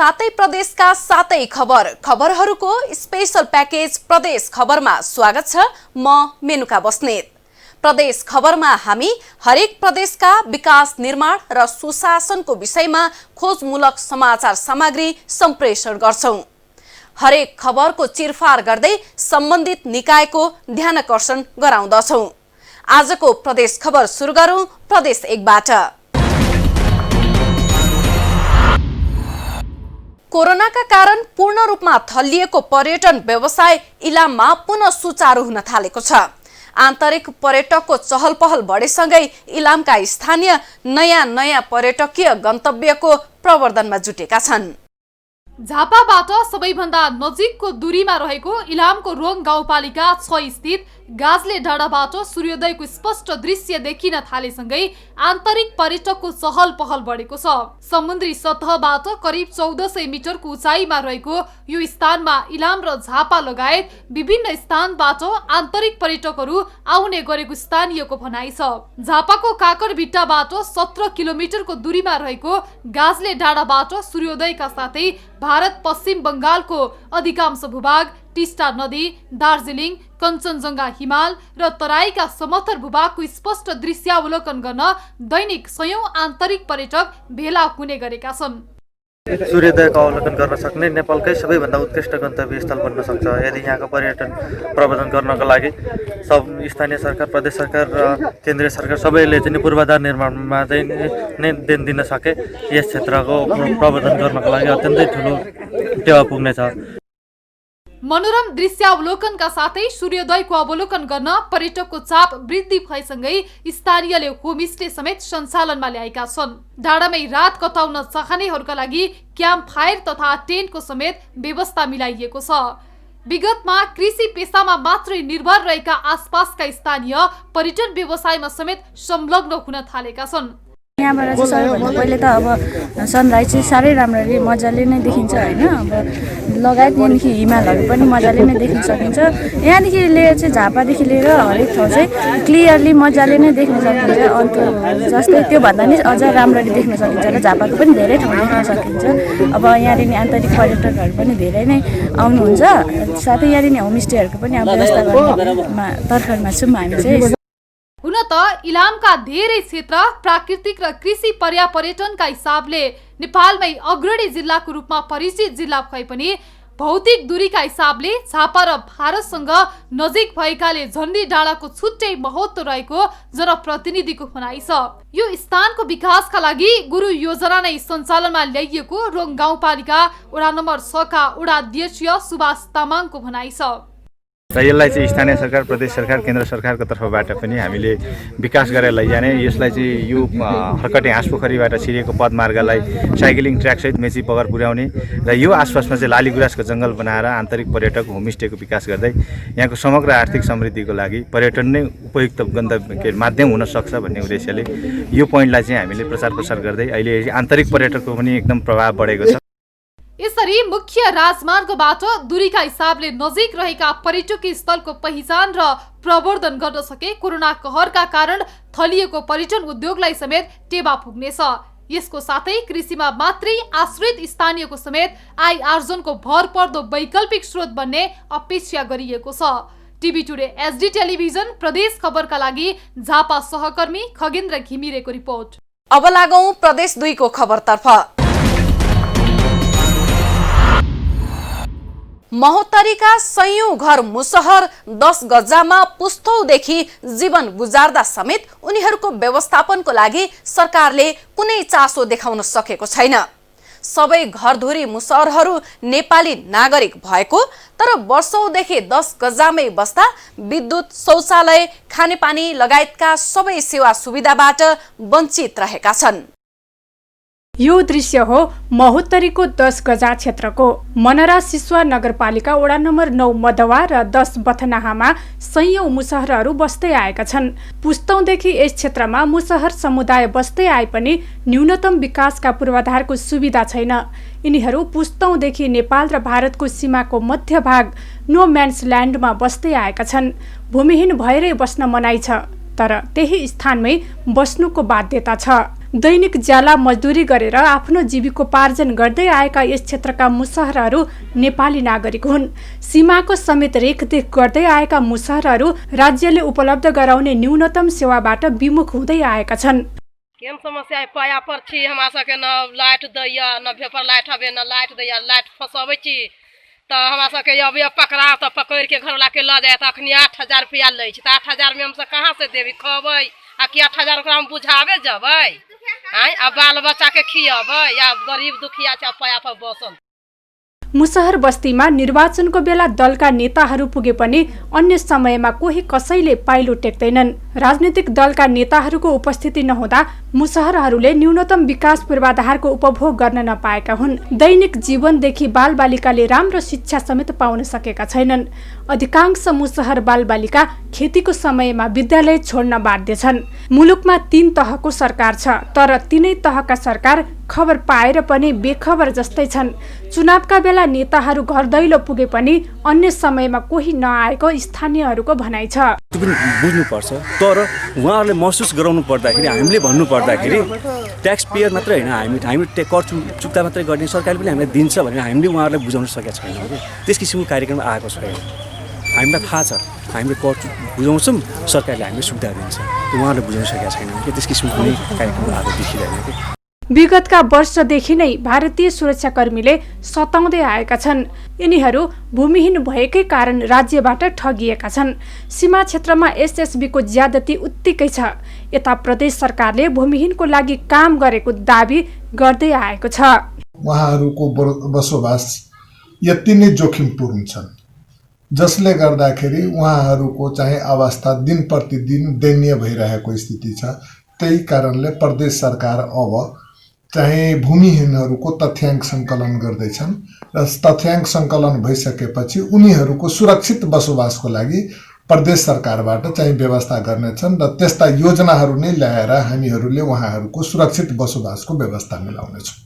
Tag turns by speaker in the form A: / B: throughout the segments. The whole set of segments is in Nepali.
A: सातै प्रदेशका सातै खबरहरूको स्पेशल प्याकेज प्रदेश खबरमा स्वागत छ। म मेनुका बस्नेत। प्रदेश खबरमा हामी हरेक प्रदेशका विकास निर्माण र सुशासनको विषयमा खोजमूलक समाचार सामग्री सम्प्रेषण गर्छौं। हरेक खबरको चिरफार गर्दै सम्बन्धित निकायको ध्यानकर्षण गराउँदछौं। आजको प्रदेश खबर सुरु गरौं प्रदेश 1 बाट। कोरोनाका कारण पूर्ण रूपमा थलिएको पर्यटन व्यवसाय इलाममा पुनः सुचारू हुन थालेको छ। आन्तरिक पर्यटकको चहल पहल बढेसँगै इलामका स्थानीय नयाँ पर्यटकीय गन्तव्यको प्रवर्धनमा जुटेका छन्।
B: झापाबाट सबैभन्दा नजिकको दूरीमा रहेको इलामको रोङ गाउँपालिका 6 स्थित गाजले डाँडाबाट सूर्योदयको स्पष्ट दृश्य देखिन थालेसँगै आन्तरिक पर्यटकको चहल पहल बढेको छ। समुद्री सतहबाट करिब 1400 मिटरको उचाइमा रहेको यो स्थानमा इलाम र झापा लगायत विभिन्न स्थानबाट आन्तरिक पर्यटकहरू आउने गरेको स्थानीयको भनाइ छ। झापाको काकरभिट्टाबाट 17 किलोमिटरको दूरीमा रहेको गाजले डाँडाबाट सूर्योदयका साथै भारत पश्चिम बंगालको अधिकांश भूभाग, टिस्टा नदी, दार्जिलिङ, कञ्चनजङ्घा हिमाल र तराईका समथर भूभागको स्पष्ट दृश्यावलोकन गर्न दैनिक सयौं आन्तरिक पर्यटक भेला हुने गरेका छन्।
C: सूर्योदयको अवलोकन गर्न सक्ने नेपालकै सबैभन्दा उत्कृष्ट गन्तव्य स्थल बन्न सक्छ यदि यहाँको पर्यटन प्रवर्धन गर्नको लागि सब स्थानीय सरकार, प्रदेश सरकार र केन्द्रीय सरकार सबैले चाहिँ पूर्वाधार निर्माणमा चाहिँ देन दिन सके यस क्षेत्रको प्रवर्धन गर्नको लागि अत्यन्तै ठुलो टेवा पुग्नेछ।
B: मनोरम दृश्यावलोकनका साथै सूर्योदयको अवलोकन गर्न पर्यटकको चाप वृद्धि भएसँगै स्थानीयले होमस्टे समेत सञ्चालनमा ल्याएका छन्। डाँडामै रात कटाउन चाहनेहरूका लागि क्याम्प फायर तथा टेन्टको समेत व्यवस्था मिलाइएको छ। विगतमा कृषि पेसामा मात्रै निर्भर रहेका आसपासका स्थानीय पर्यटन व्यवसायमा समेत संलग्न हुन थालेका छन्।
D: यहाँबाट चाहिँ सबैभन्दा पहिले त अब सनराइज चाहिँ साह्रै राम्ररी मजाले नै देखिन्छ हैन। अब लगायत यहाँदेखि हिमालहरू पनि मजाले नै देख्न सकिन्छ। यहाँदेखि लिएर चाहिँ झापादेखि लिएर हरेक ठाउँ चाहिँ क्लियरली मजाले नै देख्न सकिन्छ। अन्त जस्तै त्यो भन्दा नि अझ राम्ररी देख्न सकिन्छ र झापाको पनि धेरै ठाउँ देख्न सकिन्छ। अब यहाँदेखि आन्तरिक पर्यटकहरू पनि धेरै नै आउनुहुन्छ। साथै यहाँदेखि होमस्टेहरूको पनि अब व्यवस्था गर्ने तर्खरमा छौँ हामी चाहिँ।
B: हुन त इलामका धेरै क्षेत्र प्राकृतिक र कृषि पर्यापर्यटनका हिसाबले नेपालमै अग्रणी जिल्लाको रूपमा परिचित जिल्ला भए पनि भौतिक दूरीका हिसाबले झापा र भारतसँग नजिक भएकाले झण्डी डाँडाको छुट्टै महत्त्व रहेको जनप्रतिनिधिको भनाइ छ। यो स्थानको विकासका लागि गुरु योजना नै सञ्चालनमा ल्याइएको रोङ गाउँपालिका वडा नम्बर 6 का वडा अध्यक्ष सुभाष तामाङको भनाइ छ।
E: र यसलाई चाहिँ स्थानीय सरकार, प्रदेश सरकार, केन्द्र सरकारको तर्फबाट पनि हामीले विकास गरेर लैजाने, यसलाई चाहिँ यो हर्कटे हाँसपोखरीबाट छिरेको पदमार्गलाई साइक्लिङ ट्र्याकसहित मेची बगर पुर्याउने र यो आसपासमा चाहिँ लालीगुराँसको जङ्गल बनाएर आन्तरिक पर्यटक होमस्टेको विकास गर्दै यहाँको समग्र आर्थिक समृद्धिको लागि पर्यटन नै उपयुक्त गन्तव्य माध्यम हुन सक्छ भन्ने उद्देश्यले यो पोइन्टलाई चाहिँ हामीले प्रचार प्रसार गर्दै अहिले आन्तरिक पर्यटकको पनि एकदम प्रभाव बढेको छ।
B: यसरी मुख्य राजमार्गबाट दूरीका हिसाबले नजिक रहेका पर्यटकीय स्थलको पहिचान र प्रवर्धन गर्न सके कोरोना कहरका कारण थलिएको पर्यटन उद्योगलाई समेत टेवा पुग्नेछ। यसको साथै कृषिमा मात्रै आश्रित स्थानीयको समेत आय आर्जनको भरपर्दो वैकल्पिक स्रोत बन्ने अपेक्षा गरिएको छ। टिभी टुडे एसडी टेलिभिजन प्रदेश खबरका लागि झापा सहकर्मी खगेन्द्र घिमिरेको रिपोर्ट।
A: अब लागौं प्रदेश 2 को खबरतर्फ। महोत्तरीका सयौं घर मुसहर 10 गजामा पुस्तौदेखि जीवन गुजार्दा समेत उनीहरूको व्यवस्थापनको लागि सरकारले कुनै चासो देखाउन सकेको छैन। सबै घरधुरी मुसहरहरू नेपाली नागरिक भएको तर वर्षौंदेखि 10 गजामै बस्दा विद्युत, शौचालय, खानेपानी लगायतका सबै सेवा सुविधाबाट वञ्चित रहेका छन्।
F: यो दृश्य हो महोत्तरीको 10 गजा क्षेत्रको। मनरा सिसवा नगरपालिका वडा नम्बर 9 मदवा र 10 बथनाहामा सयौं मुसहरहरू बस्दै आएका छन्। पुस्तौंदेखि यस क्षेत्रमा मुसहर समुदाय बस्दै आए पनि न्यूनतम विकासका पूर्वाधारको सुविधा छैन। यिनीहरू पुस्तौंदेखि नेपाल र भारतको सीमाको मध्यभाग नो म्यान्स ल्यान्डमा बस्दै आएका छन्। भूमिहीन भएरै बस्न मनाइ छ तर त्यही स्थानमै बस्नुको बाध्यता छ। दैनिक ज्याला मजदुरी गरेर आफ्नो जीविकोपार्जन गर्दै आएका यस क्षेत्रका मुसहरहरू नेपाली नागरिक हुन्। सीमाको समेत रेखदेख गर्दै आएका मुसहरहरू राज्यले उपलब्ध गराउने न्यूनतम सेवाबाट विमुख हुँदै आएका छन्।
G: केहन समस्या है पाया पर छी हमरा सबके न लाइट दैया न भेपर लाइट हबे न लाइट दैया लाइट फसाबै छी त हमरा सबके अब पकड़ा त पकड़ के घर लाके ल जाए त अखनी 8000 रुपया लै छी त 8000 में हम सब कहां से देबी खबै आ कि 8000 ओकरा हम बुझावे जबै आइ आ बाल बच्चा के खियाबै या गरीब दुखिया छ पाया पर बसल।
F: मुसहर बस्तीमा निर्वाचनको बेला दलका नेताहरू पुगे पनि अन्य समयमा कोही कसैले पाइलो टेक्दैनन्। राजनीतिक दलका नेताहरूको उपस्थिति नहुँदा मुसहरहरूले न्यूनतम विकास पूर्वाधारको उपभोग गर्न नपाएका हुन्। दैनिक जीवनदेखि बालबालिकाले राम्रो शिक्षा समेत पाउन सकेका छैनन्। अधिकांश मुसहर बालबालिका खेतीको समयमा विद्यालय छोड्न बाध्य छन्। मुलुकमा 3 तहको सरकार छ, तर तीनै तहका सरकार खबर पाएर पनि बेखबर जस्तै छन्। चुनावका बेला नेताहरू घर दैलो पुगे पनि अन्य समयमा कोही नआएको स्थानीयहरूको भनाइ छ।
H: त्यो पनि बुझ्नुपर्छ, तर उहाँहरूले महसुस गराउनु पर्दाखेरि हामीले भन्नु पर्दाखेरि ट्याक्स पेयर मात्रै होइन, हामी कर चुक्ता मात्रै गर्ने सरकारले पनि हामीलाई दिन्छ भनेर हामीले उहाँहरूलाई बुझाउन सकेका छैनौँ कि त्यस किसिमको कार्यक्रम आएको छैन। हामीलाई थाहा छ हामीले कर बुझाउँछौँ, सरकारले हामीले सुविधा दिन्छ, उहाँहरूले बुझाउन सकेका छैनौँ कि त्यस किसिमको कुनै कार्यक्रम आएको देखिँदैन कि।
F: विगतका वर्षदेखि नै भारतीय सुरक्षाकर्मीले सताउँदै आएका छन्। यिनीहरू भूमिहीन भएकै कारण राज्यबाट ठगिएका छन्। सीमा क्षेत्रमा एसएसबीको ज्यादती उत्तिकै छ। यता प्रदेश सरकारले भूमिहीनको लागि काम गरेको दाबी गर्दै आएको छ।
I: उहाँहरूको बसोबास यति नै जोखिमपूर्ण छन्, जसले गर्दाखेरि उहाँहरूको चाहिँ अवस्था दिन प्रतिदिन दयनीय भइरहेको स्थिति छ। त्यही कारणले प्रदेश सरकार अब चाहिँ भूमिहीनहरूको तथ्याङ्क सङ्कलन गर्दैछन् र तथ्याङ्क सङ्कलन भइसकेपछि उनीहरूको सुरक्षित बसोबासको लागि प्रदेश सरकारबाट चाहिँ व्यवस्था गर्नेछन् र त्यस्ता योजनाहरू नै ल्याएर हामीहरूले उहाँहरूको सुरक्षित बसोबासको व्यवस्था मिलाउनेछौँ।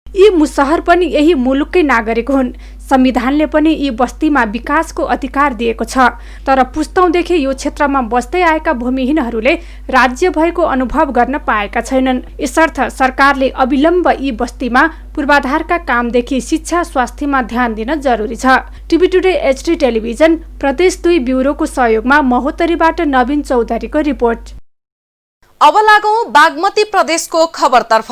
F: यी मुसहर पनि यही मुलुककै नागरिक हुन्। संविधानले पनि यी बस्तीमा विकासको अधिकार दिएको छ, तर पुस्तौंदेखि यो क्षेत्रमा बस्दै आएका भूमिहीनहरूले राज्य भएको अनुभव गर्न पाएका छैनन्। यसर्थ सरकारले अविलम्ब यी बस्तीमा पूर्वाधारका कामदेखि शिक्षा स्वास्थ्यमा ध्यान दिन जरुरी छ। टिभी टुडे HD टेलिभिजन प्रदेश 2 ब्युरोको सहयोगमा महोत्तरीबाट नवीन चौधरीको रिपोर्ट।
A: अब लागौं बागमती प्रदेशको खबरतर्फ।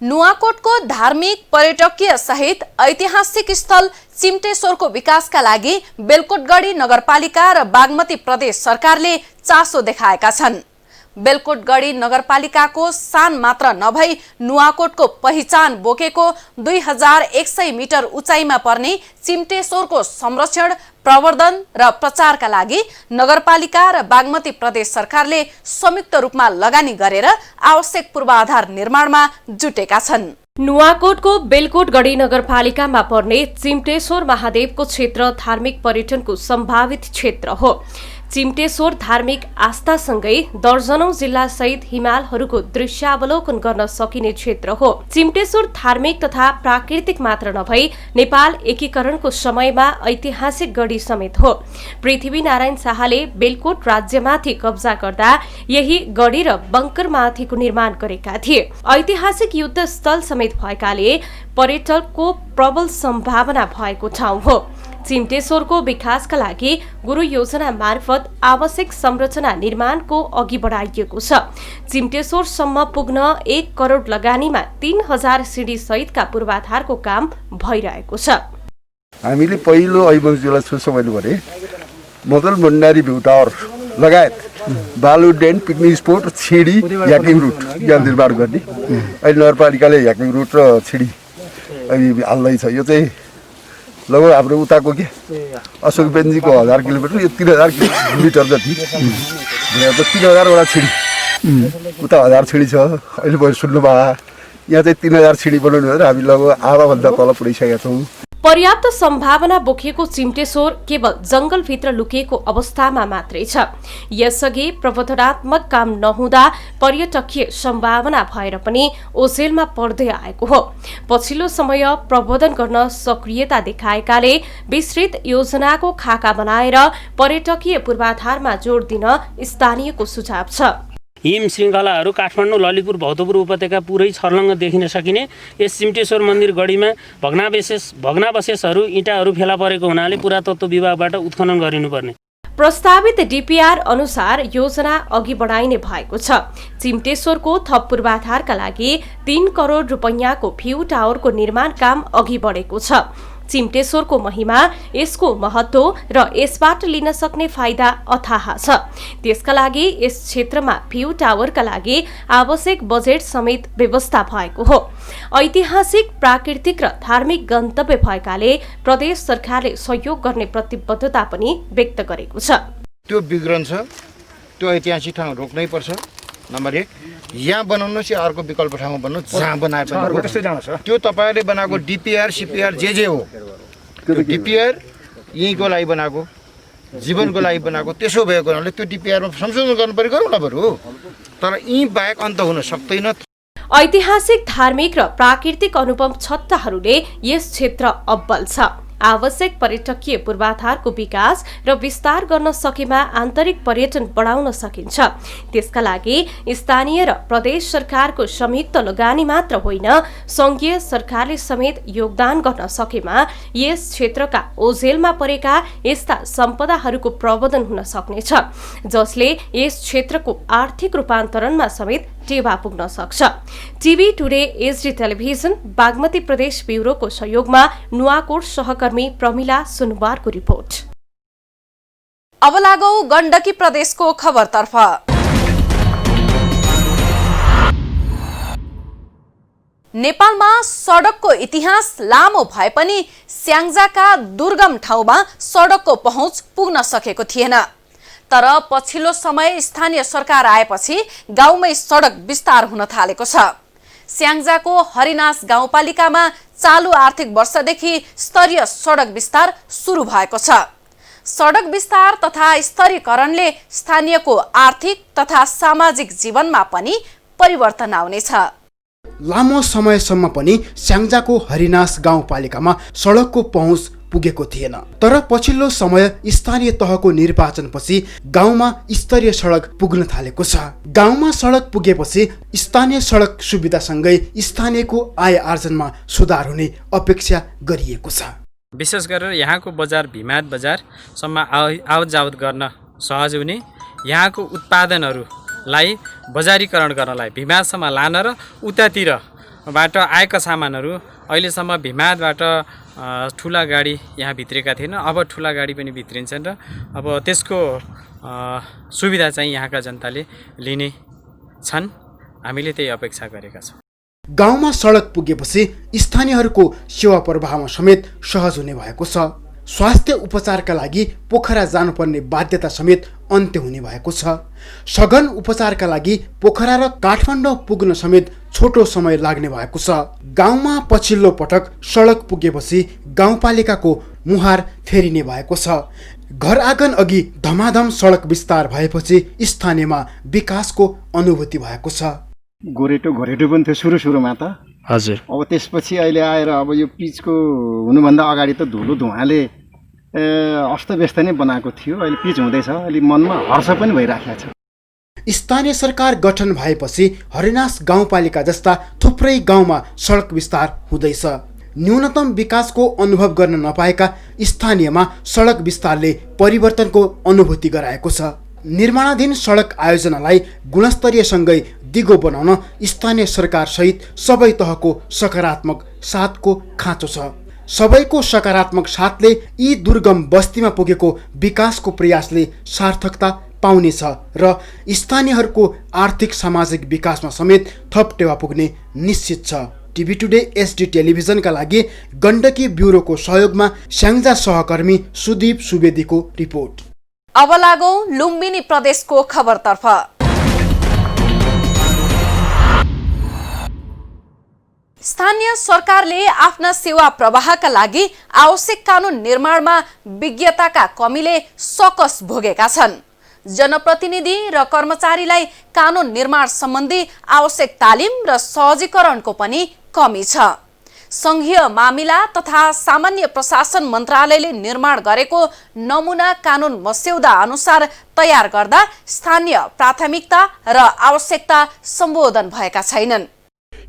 A: नुवाकोटको धार्मिक पर्यटकीय सहित ऐतिहासिक स्थल चिम्टेश्वरको विकासका लागि बेलकोटगढी नगरपालिका र बागमती प्रदेश सरकारले चासो देखाएका छन्। बेलकोटगढी नगरपालिकाको सान मात्र नभई नुवाकोटको पहिचान बोकेको 2100 मिटर उचाइमा पर्ने चिम्टेश्वरको संरक्षण, प्रवर्धन र प्रचारका लागि नगरपालिका र बागमती प्रदेश सरकारले संयुक्त रूपमा लगानी गरेर आवश्यक पूर्वाधार निर्माणमा जुटेका छन्।
J: नुवाकोटको बेलकोटगढी नगरपालिकामा पर्ने चिम्टेश्वर महादेवको क्षेत्र धार्मिक पर्यटनको सम्भावित क्षेत्र हो। चिम्टेश्वर धार्मिक आस्थासँगै दर्जनौं जिल्ला सहित हिमालहरूको दृश्यावलोकन गर्न सकिने क्षेत्र हो। चिम्टेश्वर धार्मिक तथा प्राकृतिक मात्र नभई नेपाल एकीकरणको समयमा ऐतिहासिक गढी समेत हो। पृथ्वीनारायण शाहले बेलकोट राज्यमाथि कब्जा गर्दा यही गढी र बङ्करमाथिको निर्माण गरेका थिए। ऐतिहासिक युद्ध स्थल समेत भएकाले पर्यटकको प्रबल सम्भावना भएको ठाउँ हो। चिम्टेश्वरको विकासका लागि गुरु योजना मार्फत आवश्यक संरचना निर्माणको अघि बढाइएको छ। चिम्टेश्वरसम्म पुग्न 1 करोड लगानीमा 3000 सिडी सहितका पूर्वाधारको काम भइरहेको छ।
K: हामीले पहिलो ऐबजुलाई सुसमैले भने मदल भण्डारी भ्यू टावर लगायत बालु डेन पिकनिक स्पोट छिडी याकिङ रुट यहाँ निर्माण गर्ने अहिले नगरपालिकाले याकिङ रुट र छिडी अहिले हाल्दैछ। यो चाहिँ लगभग हाम्रो उताको के अशोक बेन्जीको 1000 किलोमिटर, यो 3000 किलोमिटर जति 3000वटा छिडी उता 1000 छिडी छ। अहिले भयो सुन्नुभयो यहाँ चाहिँ 3000 छिडी बनाउनु भनेर हामी लगभग आधाभन्दा तल पुगिसकेका छौँ।
J: पर्याप्त सम्भावना बोकेको चिम्टेश्वर केवल जंगलभित्र लुकिएको अवस्थामा मात्रै छ। यसअघि प्रबोधनात्मक काम नहुँदा पर्यटकीय सम्भावना भएर पनि ओझेलमा पर्दै आएको हो। पछिल्लो समय प्रबोधन गर्न सक्रियता देखाएकाले विस्तृत योजनाको खाका बनाएर पर्यटकीय पूर्वाधारमा जोड दिन स्थानीयको सुझाव छ।
L: हिम श्रृङ्खलाहरू काठमाडौँ, ललितपुर, भौतपुर उपत्यका पुरै छर्लङ्ग देखिन सकिने यस चिम्टेश्वर मन्दिर गढीमा भग्नावशेषहरू इँटाहरू फेला परेको हुनाले पुरातत्व विभागबाट उत्खनन गरिनुपर्ने।
J: प्रस्तावित डीपीआर अनुसार योजना अघि बढाइने भएको छ। चिम्टेश्वरको थप पूर्वाधारका लागि 3 करोड रुपैयाँको भ्यू टावरको निर्माण काम अघि बढेको छ। चिम्टेश्वरको महिमा, यसको महत्व र यसबाट लिन सक्ने फाइदा अथाह छ। त्यसका लागि यस क्षेत्रमा भ्यू टावरका लागि आवश्यक बजेट समेत व्यवस्था भएको हो। ऐतिहासिक, प्राकृतिक र धार्मिक गन्तव्य भएकाले प्रदेश सरकारले सहयोग गर्ने प्रतिबद्धता पनि व्यक्त गरेको छ।
M: त्यो बिग्रन्छ, त्यो ऐतिहासिक ठाउँ रोक्नै पर्छ। नम्बर 1, यहाँ बनाउनुहोस् या अर्को विकल्प ठाउँमा बनाउनुहोस्, जहाँ बनाए पनि त्यो तपाईँहरूले बनाएको डीपीआर सीपीआर जे हो, त्यो डीपीआर यहीँको लागि बनाएको, जीवनको लागि बनाएको, त्यसो भएको हुनाले त्यो डीपीआरमा संशोधन गर्नु पर्यो, गरौँ न बरु। तर यी बाहेक अन्त हुन सक्दैन।
J: ऐतिहासिक, धार्मिक र प्राकृतिक अनुपम छत्ताहरूले यस क्षेत्र अब्बल छ। आवश्यक पर्यटकीय पूर्वाधारको विकास र विस्तार गर्न सकेमा आन्तरिक पर्यटन बढाउन सकिन्छ। त्यसका लागि स्थानीय र प्रदेश सरकारको संयुक्त लगानी मात्र होइन, संघीय सरकारले समेत योगदान गर्न सकेमा यस क्षेत्रका ओझेलमा परेका यस्ता सम्पदाहरूको प्रबन्धन हुन सक्नेछ, जसले यस क्षेत्रको आर्थिक रूपान्तरणमा समेत टेवा पुग्न सक्छ। TV today HD television Bagmati प्रदेश ब्युरोको सहयोगमा नुवाकोट सहकर्मी प्रमिला सुनवारको रिपोर्ट।
A: अब लागौ गण्डकी प्रदेशको खबरतर्फ। नेपालमा सडकको इतिहास लामो भए पनि स्याङ्जाका दुर्गम ठाउँमा सडकको पहुँच पुग्न सकेको थिएन। तर पछिल्लो समय स्थानीय सरकार आएपछि गाउँमै सडक विस्तार हुन थालेको छ। स्याङ्जाको हरिनास गाउँपालिकामा चालु आर्थिक वर्षदेखि स्तरीय सडक विस्तार सुरु भएको छ। सडक विस्तार तथा स्तरीकरणले स्थानीयको आर्थिक तथा सामाजिक जीवनमा पनि परिवर्तन आउनेछ।
N: लामो समयसम्म पनि स्याङ्जाको हरिनास गाउँपालिकामा सडकको पहुँच पुगेको थिएन। तर पछिल्लो समय स्थानीय तहको निर्वाचनपछि गाउँमा स्तरीय सडक पुग्न थालेको छ। गाउँमा सडक पुगेपछि स्थानीय सडक सुविधासँगै स्थानीयको आय आर्जनमा सुधार हुने अपेक्षा गरिएको छ।
O: विशेष गरेर यहाँको बजार भिमाद बजारसम्म आवत जावत गर्न सहज हुने, यहाँको उत्पादनहरूलाई बजारीकरण गर्नलाई भिमादसम्म लान र उतातिरबाट आएका सामानहरू अहिलेसम्म भिमादबाट ठुला गाडी यहाँ भित्रेका थिएन, अब ठुला गाडी पनि भित्रिन्छन् र अब त्यसको सुविधा चाहिँ यहाँका जनताले लिने छन्। हामीले त्यही अपेक्षा गरेका छौँ।
N: गाउँमा सडक पुगेपछि स्थानीयहरूको सेवा प्रवाहमा समेत सहज हुने भएको छ। स्वास्थ्य उपचारका लागि पोखरा जानुपर्ने बाध्यता समेत अन्त्य हुने भएको छ। सघन उपचारका लागि पोखरा र काठमाडौँ पुग्न समेत छोटो समय लाग्ने भएको छ। गाउँमा पछिल्लो पटक सडक पुगेपछि गाउँपालिकाको मुहार फेरिने भएको छ। घर आँगन अघि धमाधम सडक विस्तार भएपछि स्थानीयमा विकासको अनुभूति भएको छ।
M: गोरेटो पनि थियो सुरुमा त।
O: हजुर।
M: अब त्यसपछि अहिले आएर अब यो पिचको हुनुभन्दा अगाडि त धुलो धुवाले अस्तव्यस्त नै बनाएको थियो। अहिले पिच हुँदैछ, अहिले मनमा हर्ष पनि भइराखेको छ।
N: स्थानीय सरकार गठन भएपछि हरिनास गाउँपालिका जस्ता थुप्रै गाउँमा सडक विस्तार हुँदैछ। न्यूनतम विकासको अनुभव गर्न नपाएका स्थानीयमा सडक विस्तारले परिवर्तनको अनुभूति गराएको छ। निर्माणाधीन सडक आयोजनालाई गुणस्तरीयसँगै दिगो बनाउन स्थानीय सरकार सहित सबै तहको सकारात्मक साथको खाँचो छ। सबैको सकारात्मक साथले यी दुर्गम बस्तीमा पुगेको विकासको प्रयासले सार्थकता पाउनेछ र स्थानीयहरूको आर्थिक सामाजिक विकासमा समेत थप टेवा पुग्ने निश्चित छ। टिभी टुडे एचडी टेलिभिजनका लागि गण्डकी ब्युरोको सहयोगमा स्याङ्जा सहकर्मी सुदीप सुवेदीको रिपोर्ट।
A: अब लागौं लुम्बिनी प्रदेशको खबरतर्फ। स्थानीय सरकारले आफ्ना सेवा प्रवाहका लागि आवश्यक कानुन निर्माणमा विज्ञताका कमीले सकस भोगेका छन्। जनप्रतिनिधि र कर्मचारीलाई कानुन निर्माण सम्बन्धी आवश्यक तालिम र सहजीकरणको पनि कमी छ। संघीय मामिला तथा सामान्य प्रशासन मन्त्रालयले निर्माण गरेको नमुना कानुन मस्यौदा अनुसार तयार गर्दा स्थानीय प्राथमिकता र आवश्यकता सम्बोधन भएका छैनन्।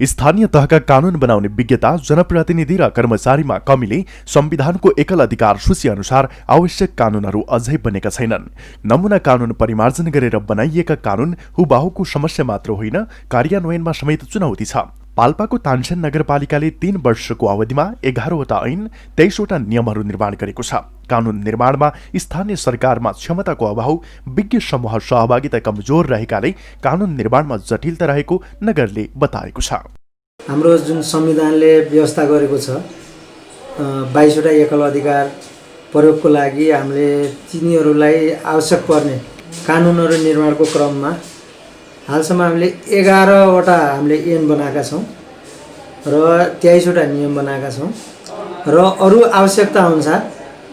P: स्थानीय तहका कानुन बनाउने विज्ञता जनप्रतिनिधि र कर्मचारीमा कमीले संविधानको एकल अधिकार सूची अनुसार आवश्यक कानुनहरू अझै बनेका छैनन्। नमुना कानुन परिमार्जन गरेर बनाइएका कानुन हुबाहुको समस्या मात्र होइन, कार्यान्वयनमा समेत चुनौती छ। पाल्पाको तानसेन नगरपालिकाले 3 वर्षको अवधिमा 11वटा ऐन 23वटा नियमहरू निर्माण गरेको छ। कानुन निर्माणमा स्थानीय सरकारमा क्षमताको अभाव, विज्ञ समूह सहभागिता कमजोर रहेकाले कानुन निर्माणमा जटिलता रहेको नगरले बताएको छ।
Q: हाम्रो जुन संविधानले व्यवस्था गरेको छ 22वटा एकल अधिकार प्रयोगको लागि हामीले तिनीहरूलाई आवश्यक पर्ने कानुनहरू निर्माणको क्रममा हालसम्म हामीले 11वटा हामीले ऐन बनाएका छौँ र 23वटा नियम बनाएका छौँ र अरू आवश्यकता अनुसार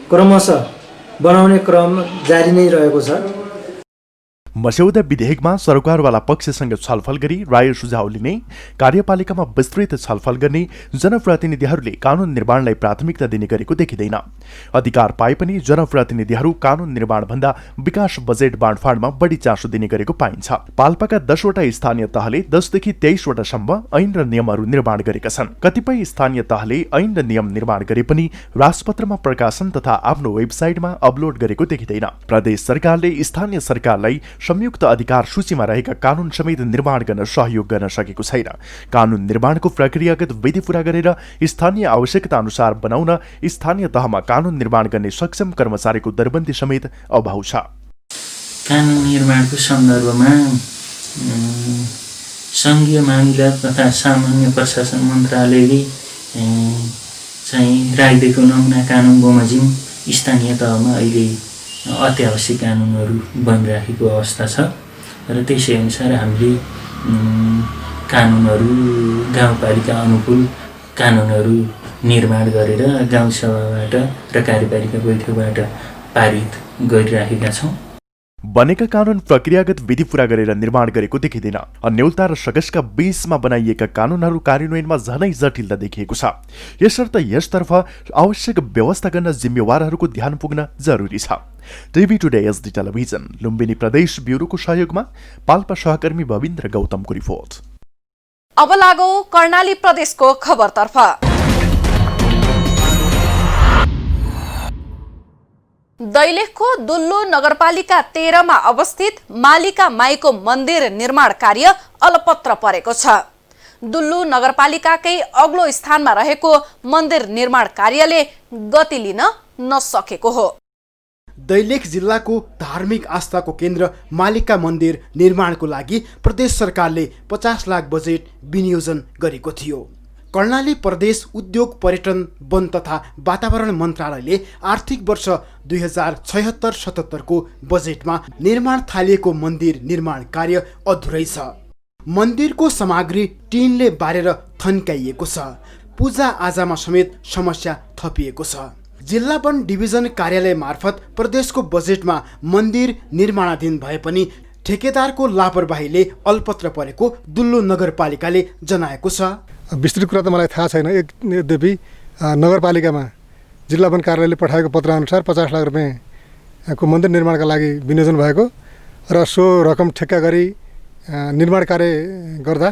Q: क्रमशः बनाउने क्रम जारी नै रहेको छ।
P: मस्यौदा विधेयकमा सरकारवाला पक्षसँग छलफल गरी राय सुझाव लिने, कार्यपालिकामा विस्तृत छलफल गर्ने, जनप्रतिनिधिहरूले कानुन निर्माणलाई प्राथमिकता दिने गरेको देखिँदैन। अधिकार पाए पनि जनप्रतिनिधिहरू कानुन निर्माणभन्दा विकास बजेट बाँडफाँडमा बढी चासो दिने गरेको पाइन्छ। पाल्पाका 10वटा स्थानीय तहले 10 देखि 23वटासम्म ऐन र नियमहरू निर्माण गरेका छन्। कतिपय स्थानीय तहले ऐन र नियम निर्माण गरे पनि राजपत्रमा प्रकाशन तथा आफ्नो वेबसाइटमा अपलोड गरेको देखिँदैन। प्रदेश सरकारले स्थानीय सरकारलाई संयुक्त अधिकार सूचीमा रहेका कानुन समेत निर्माण गर्न सहयोग गर्न सकेको छैन। कानुन निर्माणको प्रक्रियागत विधि पूरा गरेर स्थानीय आवश्यकता अनुसार बनाउन स्थानीय तहमा कानुन निर्माण गर्ने सक्षम कर्मचारीको दरबन्दी समेत अभाव छ।
R: कानुन निर्माणको सन्दर्भमा संघीय मामिला तथा सामान्य प्रशासन मन्त्रालयले चाहिँ राखिदिएको नमुना कानुन बमोजिम स्थानीय तहमा अहिले अत्यावश्यक कानुनहरू बनिराखेको अवस्था छ र त्यसै अनुसार हामीले कानुनहरू गाउँपालिका अनुकूल कानुनहरू निर्माण गरेर गाउँसभाबाट र कार्यपालिका बैठकबाट पारित गरिराखेका छौँ।
P: बनेका कानुन प्रक्रियागत विधि पूरा गरेर निर्माण गरेको देखिँदैन। अन्यलता र सकसका बीचमा बनाइएका कानुनहरू कार्यान्वयनमा झनै जटिलता देखिएको छ। यसर्थ यसतर्फ आवश्यक व्यवस्था गर्न जिम्मेवारहरूको ध्यान पुग्न जरुरी छ। TV today SD television Lumbini प्रदेश ब्युरोको सहयोगमा पाल्पा सहकर्मी भविन्द्र गौतमको रिपोर्ट।
A: अब लागौ कर्णाली प्रदेशको खबरतर्फ। दैलेखको दुल्लु नगरपालिका 13 मा अवस्थित मालिका माईको मन्दिर निर्माण कार्य अलपत्र परेको छ। दुल्लु नगरपालिकाकै अग्लो स्थानमा रहेको मन्दिर निर्माण कार्यले गति लिन नसकेको हो।
N: दैलेख जिल्लाको धार्मिक आस्थाको केन्द्र मालिका मन्दिर निर्माणको लागि प्रदेश सरकारले 50 लाख बजेट विनियोजन गरेको थियो। कर्णाली प्रदेश उद्योग पर्यटन वन तथा वातावरण मन्त्रालयले आर्थिक वर्ष 2076-77 को बजेटमा निर्माण थालिएको मन्दिर निर्माण कार्य अधुरै छ। मन्दिरको सामग्री टिनले बारेर थन्काइएको छ। पूजा आजामा समेत समस्या थपिएको छ। जिल्ला वन डिभिजन कार्यालय मार्फत प्रदेशको बजेटमा मन्दिर निर्माणाधीन भए पनि ठेकेदारको लापरवाहीले अल्पत्र परेको दुल्लु नगरपालिकाले जनाएको छ।
S: विस्तृत कुरा त मलाई थाहा छैन। यद्यपि नगरपालिकामा जिल्ला वन कार्यालयले पठाएको पत्र अनुसार 50 लाख रुपियाँको मन्दिर निर्माणका लागि विनियोजन भएको र सो रकम ठेक्का गरी निर्माण कार्य गर्दा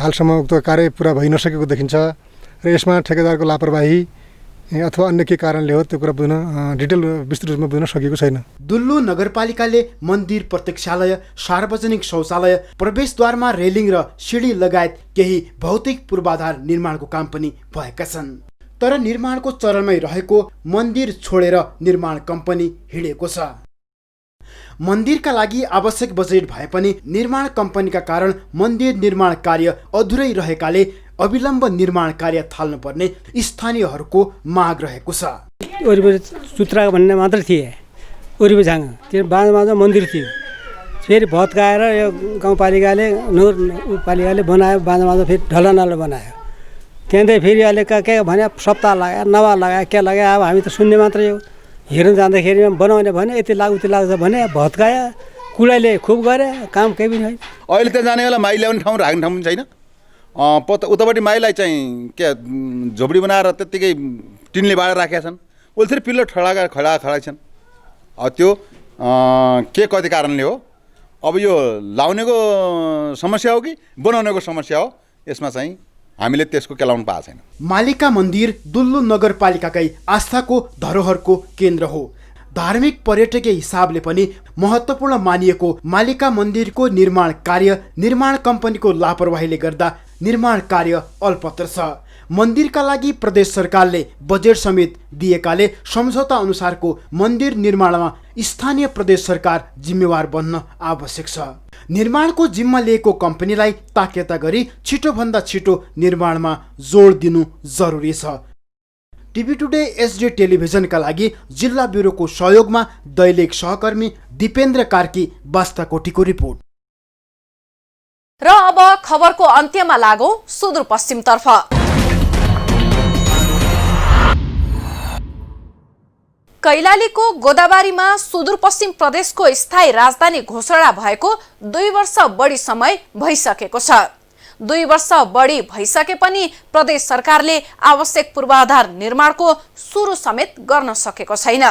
S: हालसम्म उक्त कार्य पुरा भइ नसकेको देखिन्छ र यसमा ठेकेदारको लापरवाही अथवा अन्य के कारणले हो त्यो कुरा बुझ्न डिटेल विस्तृत रूपमा बुझ्न सकेको छैन।
N: दुल्लु नगरपालिकाले मन्दिर प्रत्यक्षालय, सार्वजनिक शौचालय, प्रवेशद्वारमा रेलिङ र सिडी लगायत केही भौतिक पूर्वाधार निर्माणको काम पनि भएका छन्। तर निर्माणको चरणमै रहेको मन्दिर छोडेर निर्माण कम्पनी हिँडेको छ। मन्दिरका लागि आवश्यक बजेट भए पनि निर्माण कम्पनीका कारण मन्दिर निर्माण कार्य अधुरै रहेकाले अविलम्ब निर्माण कार्य थाल्नुपर्ने स्थानीयहरूको माग रहेको छ।
T: वरिपरि सुत्रा भन्ने मात्र थिए, वरिपरि झाङ त्यो बाँझमा मन्दिर थियो, फेरि भत्काएर यो गाउँपालिकाले नगरपालिकाले बनायो बाँझो फेरि ढलनालो बनायो त्यहाँदेखि फेरि अहिले के भने सप्ताह लगायो नवा लगायो के लगायो अब हामी त सुन्ने मात्रै हो हेर्न जाँदाखेरि बनाउने भने यति उति लाग्छ भने भत्कायो कुडाइले खुब गरे काम केही पनि होइन
U: अहिले त जाने बेला माइ ल्याउने ठाउँ राख्ने ठाउँ पनि छैन उतापट्टि माइलाई चाहिँ के झोपडी बनाएर त्यत्तिकै टिनले बाँडेर राखेका छन् उसले फेरि पिल्लो खडा छन् त्यो के कति कारणले हो अब यो लाउनेको समस्या हो कि बनाउनेको समस्या हो यसमा चाहिँ हामीले त्यसको केलाउनु पाएको छैन।
N: मालिका मन्दिर दुल्लु नगरपालिकाकै आस्थाको धरोहरको केन्द्र हो। धार्मिक पर्यटकीय हिसाबले पनि महत्त्वपूर्ण मानिएको मालिका मन्दिरको निर्माण कम्पनीको लापरवाहीले गर्दा निर्माण कार्य अल्पत्र छ। मन्दिरका लागि प्रदेश सरकारले बजेट समेत दिएकाले सम्झौता अनुसारको मन्दिर निर्माणमा स्थानीय प्रदेश सरकार जिम्मेवार बन्न आवश्यक छ। निर्माणको जिम्मा लिएको कम्पनीलाई ताकेता गरी छिटोभन्दा छिटो निर्माणमा जोड दिनु जरुरी छ। टिभी टुडे एसडी टेलिभिजनका लागि जिल्ला ब्युरोको सहयोगमा दैलेख सहकर्मी दिपेन्द्र कार्की बास्ताकोटीको रिपोर्ट।
A: र अब खबरको अन्त्यमा लागौं सुदूरपश्चिमतर्फ। कैलालीको गोदाबारीमा सुदूरपश्चिम प्रदेशको स्थायी राजधानी घोषणा भएको 2 वर्ष बढी समय भइसकेको छ। 2 वर्ष बढी भइसके पनि प्रदेश सरकारले आवश्यक पूर्वाधार निर्माणको सुरु समेत गर्न सकेको छैन।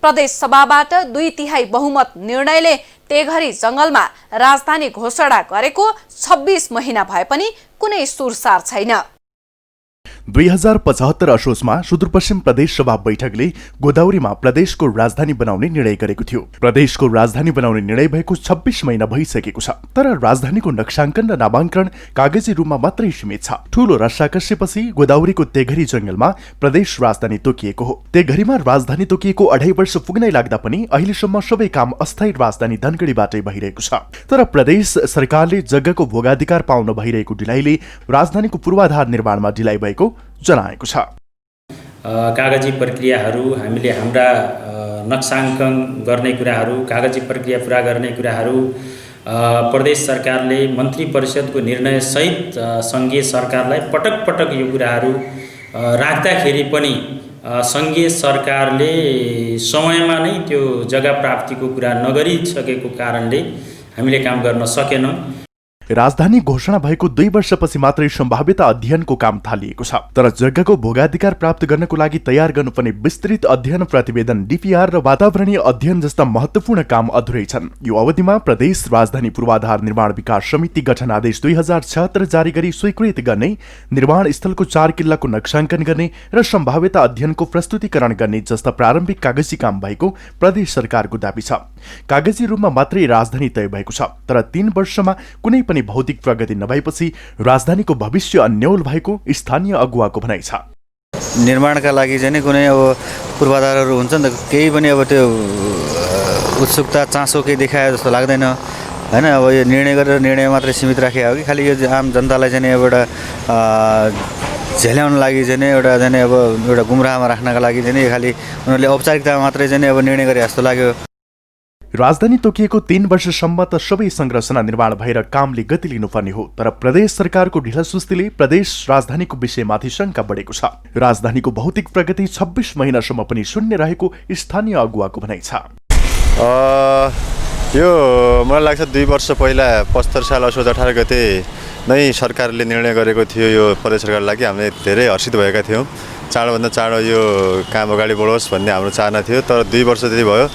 A: प्रदेश सभाबाट 2/3 बहुमत निर्णयले तेघरी जंगलमा राजधानी घोषणा गरेको 26 महिना भए पनि कुनै सुरसार छैन।
P: 2075 असोजमा सुदूरपश्चिम प्रदेश सभा बैठकले गोदावरीमा प्रदेशको राजधानी बनाउने निर्णय गरेको थियो। प्रदेशको राजधानी बनाउने निर्णय भएको 26 महिना भइसकेको छ, तर राजधानीको नक्साङ्कन र नामाङ्कन कागजी रूपमा मात्रै सीमित छ। ठूलो रसाकस्यपछि गोदावरीको तेघरी जंगलमा प्रदेश राजधानी तोकिएको हो। तेघरीमा राजधानी तोकिएको 2.5 वर्ष पुग्नै लाग्दा पनि अहिलेसम्म सबै काम अस्थायी राजधानी धनगढीबाटै भइरहेको छ। तर प्रदेश सरकारले जग्गाको भोगाधिकार पाउन भइरहेको ढिलाइले राजधानीको पूर्वाधार निर्माणमा ढिलाइ भएको जनाएको छ।
V: कागजी प्रक्रियाहरू हामीले हाम्रा नक्साङ्कन गर्ने कुराहरू कागजी प्रक्रिया पूरा गर्ने कुराहरू प्रदेश सरकारले मन्त्री परिषदको निर्णय सहित संघीय सरकारलाई पटक पटक यो कुराहरू राख्दाखेरि पनि संघीय सरकारले समयमा नै त्यो जग्गा प्राप्तिको कुरा नगरिसकेको कारणले हामीले काम गर्न सकेनौं।
P: राजधानी घोषणा भएको 2 वर्षपछि मात्रै सम्भाव्यता अध्ययनको काम थालिएको छ, तर जग्गाको भोगाधिकार प्राप्त गर्नको लागि तयार गर्नुपर्ने विस्तृत अध्ययन प्रतिवेदन डीपीआर र वातावरणीय अध्ययन जस्ता महत्त्वपूर्ण काम अधुरै छन्। यो अवधिमा प्रदेश राजधानी पूर्वाधार निर्माण विकास समिति गठन आदेश 2076 जारी गरी स्वीकृत गर्ने, निर्माण स्थलको 4 किल्लाको नक्साङ्कन गर्ने र सम्भाव्यता अध्ययनको प्रस्तुतिकरण गर्ने जस्ता प्रारम्भिक कागजी काम भएको प्रदेश सरकारको दाबी छ। कागजी रूपमा मात्रै राजधानी तय भएको छ, तर 3 वर्षमा कुनै पनि भौतिक प्रगति नभएपछि राजधानीको भविष्य अन्यल भएको स्थानीय अगुवाको भनाइ छ।
W: निर्माणका लागि चाहिँ कुनै अब पूर्वाधारहरू हुन्छ नि त, केही पनि अब त्यो उत्सुकता चासो केही देखाए जस्तो लाग्दैन हैन। अब यो निर्णय गरेर निर्णय मात्रै सीमित राखे हो कि खालि यो आम जनतालाई चाहिँ एउटा झेल्याउन लागि चाहिँ एउटा चाहिँ अब एउटा गुमराहमा राख्नका लागि चाहिँ खालि उनीहरूले औपचारिकता मात्रै चाहिँ अब निर्णय गरे जस्तो लाग्यो।
P: राजधानी तोकिएको 3 वर्षसम्म त सबै संरचना निर्माण भएर कामले गति लिनुपर्ने हो, तर प्रदेश सरकारको ढिलासुस्तीले प्रदेश राजधानीको विषयमाथि शङ्का बढेको छ। राजधानीको भौतिक प्रगति 26 महिनासम्म पनि शून्य रहेको स्थानीय अगुवाको भनाइ छ।
X: यो मलाई लाग्छ 2 वर्ष पहिला 75 साल असोज 18 गते नै सरकारले निर्णय गरेको थियो। यो प्रदेश सरकारको लागि हामीले धेरै हर्षित भएका थियौँ। चाँडोभन्दा चाँडो यो काम अगाडि बढोस् भन्ने हाम्रो चाहना थियो, तर 2 वर्ष जति भयो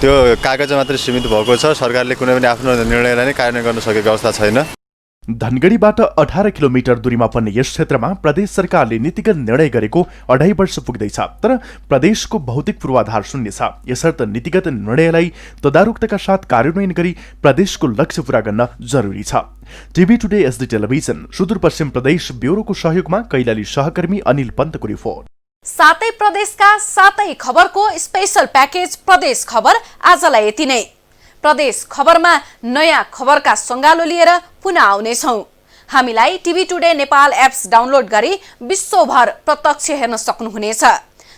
X: त्यो कागज मात्रै सीमित भएको छ। सरकारले कुनै पनि आफ्नो निर्णयलाई नै कार्यान्वयन गर्न सकेको अवस्था छैन।
P: धनगढीबाट 18 किलोमिटर दूरीमा पर्ने यस क्षेत्रमा प्रदेश सरकारले नीतिगत निर्णय गरेको 2.5 वर्ष पुग्दैछ, तर प्रदेशको भौतिक पूर्वाधार शून्य छ। यसर्थ नीतिगत निर्णयलाई तदारुकताका साथ कार्यान्वयन गरी प्रदेशको लक्ष्य पूरा गर्न जरुरी छ। TV today SD television Sudurpashchim प्रदेश ब्युरोको सहयोगमा कैलाली सहकर्मी अनिल पन्तको रिपोर्ट।
A: सातै प्रदेशका सातै खबरको स्पेशल प्याकेज प्रदेश खबर आजलाई यति नै। प्रदेश खबरमा नयाँ खबरका सङ्गालो लिएर पुनः आउनेछौँ। हामीलाई TV today Nepal apps download गरी विश्वभर प्रत्यक्ष हेर्न सक्नुहुनेछ।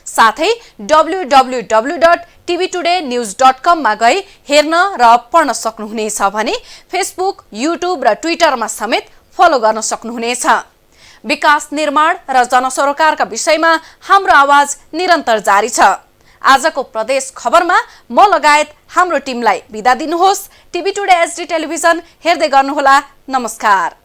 A: साथै www tvtoday.news.com मा गई हेर्न र पढ्न सक्नुहुनेछ भने फेसबुक, युट्युब र ट्विटरमा समेत फलो गर्न सक्नुहुनेछ। विकास निर्माण र जनसरोकारका विषयमा हाम्रो आवाज निरन्तर जारी छ। आजको प्रदेश खबरमा म लगायत हाम्रो टिमलाई बिदा दिनुहोस्। टिभी टुडे HD टेलिभिजन हेर्दै गर्नुहोला। नमस्कार।